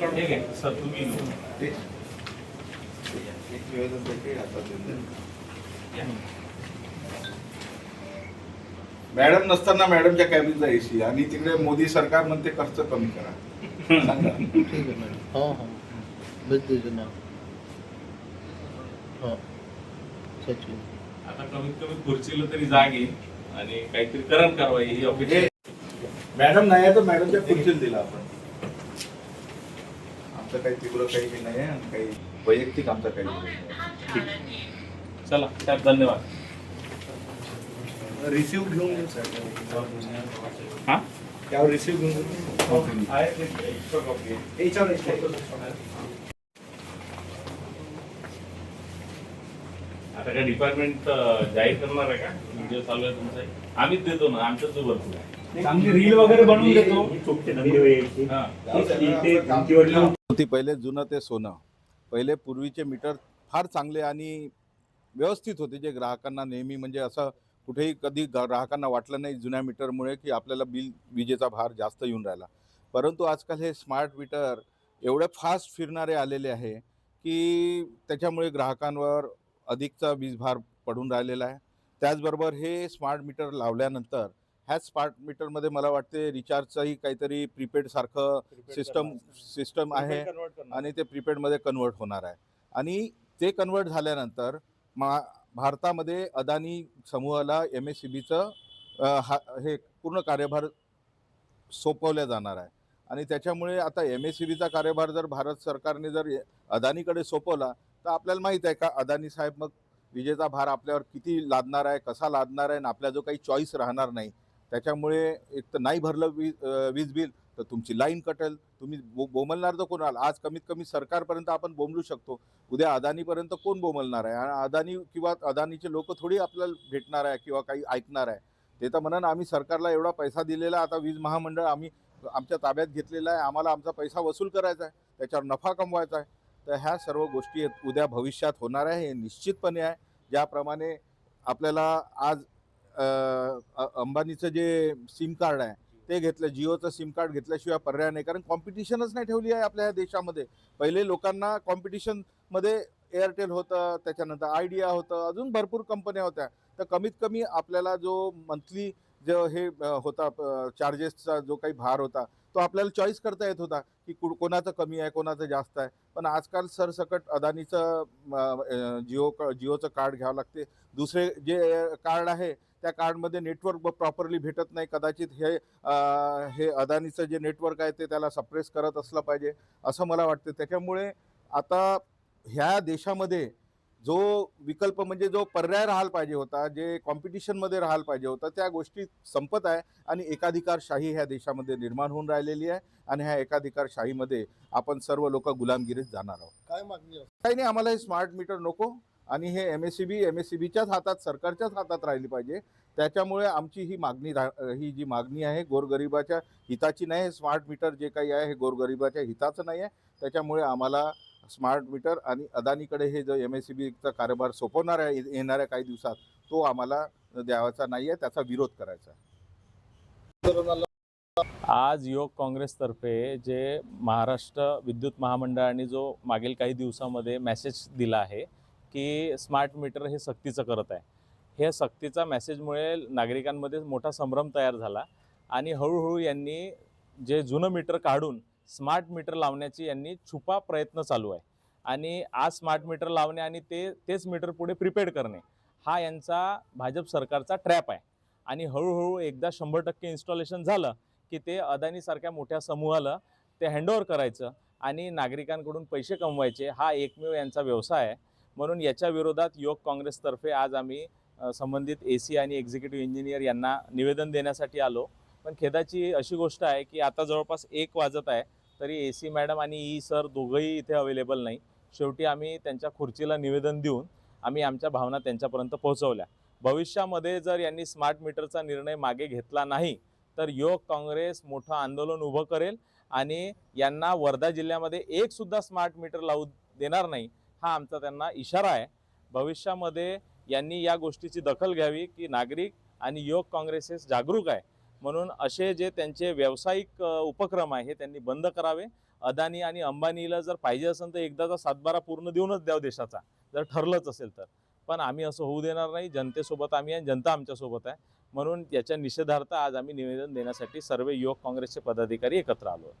ठीक आहे सर, तुम्ही एक निवेदन देते आता मॅडम नसताना मॅडमच्या कॅबिनचा एसी आणि तिकडे मोदी सरकार म्हणते खर्च कमी करा. सांगा. ठीक आहे मॅडम. हो हो भेट दीजिए ना. हो सचिन आता कमीत कमी खुर्चीला तरी जाग येईल आणि काहीतरी करण कारवाई ही अपेक्षा. मॅडम नाही आहे तर मॅडमच्या खुर्चीला दिला आपण. आमचं काही तीव्र काही नाही आहे आणि काही वैयक्तिक आमचा काही नाही. चला साहेब, धन्यवाद. रिसिव्ह घेऊन घेऊ सर. हां, त्यावर रिसिव्ह घेऊन घेऊ. एक्स्ट्रा कॉपी आहे. याच्यावर आता काय डिपार्टमेंट जाहीर करणार आहे का व्हिडिओ चालू आहे तुमचा? आम्हीच देतो ना, आमच्याच जो भरपूर आहे. चांगली रील वगैरे बनवून देतो. होती पहिले जुनं ते सोनं. पहिले पूर्वीचे मीटर फार चांगले आणि व्यवस्थित होते, जे ग्राहकांना नेहमी म्हणजे असं कुठेही कधी ग्राहकांना वाटलं नाही जुन्या मीटरमुळे की आपल्याला विजेचा भार जास्त येऊन राहिला. परंतु आजकाल हे स्मार्ट मीटर एवढे फास्ट फिरणारे आलेले आहे की त्याच्यामुळे ग्राहकांवर अधिकचा वीजभार पडून राहिलेला आहे. त्याचबरोबर हे स्मार्ट मीटर लावल्यानंतर ह्या स्मार्ट मीटरमध्ये मला वाटते रिचार्जचाही काहीतरी प्रीपेडसारखं सिस्टम आहे आणि ते प्रीपेडमध्ये कन्वर्ट होणार आहे. आणि ते कन्वर्ट झाल्यानंतर भारतामध्ये अदानी समूहाला MSEBीचं हे पूर्ण कार्यभार सोपवल्या जाणार आहे. आणि त्याच्यामुळे आता MSEBीचा कार्यभार जर भारत सरकारने जर अदानीकडे सोपवला तर आपल्याला माहीत आहे का अदानी साहेब मग विजेचा भार आपल्यावर किती लादणार आहे, कसा लादणार आहे आणि आपल्या जो काही चॉईस राहणार नाही. त्याच्यामुळे एक तर नाही भरलं वीज बिल तर तुमची लाईन कटेल. तुम्ही बोंबलणार तर कोण? आज कमीत कमी सरकारपर्यंत आपण बोंबलू शकतो, उद्या अदानीपर्यंत कोण बोंबलणार आहे? आणि अदानी किंवा अदानीचे लोक थोडी आपल्याला भेटणार आहे किंवा काही ऐकणार आहे. ते तर म्हणून आम्ही सरकारला एवढा पैसा दिलेला, आता वीज महामंडळ आम्ही आमच्या ताब्यात घेतलेला आहे, आम्हाला आमचा पैसा वसूल करायचा आहे, त्याच्यावर नफा कमवायचा आहे. तर ह्या सर्व गोष्टी उद्या भविष्यात होणार आहे, हे निश्चितपणे आहे. ज्याप्रमाणे आपल्याला आज अंबानीचं जे सिम कार्ड आहे ते घेतलं, जिओचं सिम कार्ड घेतल्याशिवाय पर्याय नाही, कारण कॉम्पिटिशनच नाही ठेवली आहे आपल्या ह्या देशामध्ये. पहिले लोकांना कॉम्पिटिशनमध्ये एअरटेल होतं, त्याच्यानंतर आयडिया होतं, अजून भरपूर कंपन्या होत्या. तर कमीत कमी आपल्याला जो मंथली जो हे होता चार्जेसचा जो काही भार होता तो आपल्याला चॉईस करता येत होता की कोणाचं कमी आहे, कोणाचं जास्त आहे. पण आजकाल सरसकट अदानीचं जिओचं कार्ड घ्यावं लागते. दुसरे जे कार्ड आहे त्या कार्डमध्ये नेटवर्क प्रॉपरली भेटत नाही. कदाचित हे अदानीचं जे नेटवर्क आहे ते त्याला सप्रेस करत असलं पाहिजे असं मला वाटतं. त्याच्यामुळे आता ह्या देशामध्ये जो विकल्प म्हणजे जो पर्याय राहायला पाहिजे होता, जे कॉम्पिटिशनमध्ये राहायला पाहिजे होता, त्या गोष्टी संपत आहे आणि एकाधिकारशाही ह्या देशामध्ये निर्माण होऊन राहिलेली आहे. आणि ह्या एकाधिकारशाहीमध्ये आपण सर्व लोक गुलामगिरीत जाणार आहोत. काय मागणी आहे? काही नाही, आम्हाला हे स्मार्ट मीटर नको आणि हे MSEBीच्याच हातात, सरकारच्याच हातात राहिली पाहिजे. त्याच्यामुळे आमची ही जी मागणी आहे गोरगरिबाच्या हिताची नाही. हे स्मार्ट मीटर जे काही आहे हे गोरगरिबाच्या हिताचं नाही आहे. त्याच्यामुळे आम्हाला स्मार्ट मीटर आणि अदानीकडे हे जो MSEBीचा कारभार सोपवणार आहे येणाऱ्या काही दिवसात तो आम्हाला द्यावाचा नाही आहे, त्याचा विरोध करायचा आहे. आज युवक काँग्रेसतर्फे जे महाराष्ट्र विद्युत महामंडळाने जो मागील काही दिवसामध्ये मेसेज दिला आहे की स्मार्ट मीटर हे सक्तीचं करत आहे, हे सक्तीचा मेसेजमुळे नागरिकांमध्ये मोठा संभ्रम तयार झाला आणि हळूहळू यांनी जे जुनं मीटर काढून स्मार्ट मीटर लावण्याची यांनी छुपा प्रयत्न चालू आहे. आणि आज स्मार्ट मीटर लावणे आणि तेच मीटर पुढे प्रीपेड करणे हा यांचा भाजप सरकारचा ट्रॅप आहे. आणि हळूहळू एकदा 100% इन्स्टॉलेशन झालं की ते अदानीसारख्या मोठ्या समूहाला ते हँडओव्हर करायचं आणि नागरिकांकडून पैसे कमवायचे, हा एकमेव यांचा व्यवसाय आहे. म्हणून याच्या विरोधात युवक काँग्रेसतर्फे आज आम्ही संबंधित AC आणि एक्झिक्युटिव्ह इंजिनियर यांना निवेदन देण्यासाठी आलो. पण खेदाची अशी गोष्ट आहे की आता जवळपास 1 वाजत आहे तरी AC मॅडम आणि E सर दोघंही इथे अवेलेबल नाही. शेवटी आम्ही त्यांच्या खुर्चीला निवेदन देऊन आम्ही आमच्या भावना त्यांच्यापर्यंत पोहोचवल्या. भविष्यामध्ये जर यांनी स्मार्ट मीटरचा निर्णय मागे घेतला नाही तर युवक काँग्रेस मोठं आंदोलन उभं करेल आणि यांना वर्धा जिल्ह्यामध्ये एक सुद्धा स्मार्ट मीटर लावू देणार नाही हा आमचा त्यांना इशारा आहे. भविष्यामध्ये यांनी या गोष्टीची दखल घ्यावी की नागरिक आणि युवक काँग्रेसेस जागरूक आहे म्हणून असे जे त्यांचे व्यावसायिक उपक्रम आहे हे त्यांनी बंद करावे. अदानी आणि अंबानीला जर पाहिजे असेल तर एकदाचा सातबारा पूर्ण देऊनच द्याव देशाचा, जर ठरलंच असेल तर. पण आम्ही असं होऊ देणार नाही. जनतेसोबत आम्ही आहे, जनता आमच्यासोबत आहे. म्हणून याच्या निषेधार्थ आज आम्ही निवेदन देण्यासाठी सर्व युवक काँग्रेसचे पदाधिकारी एकत्र आलो.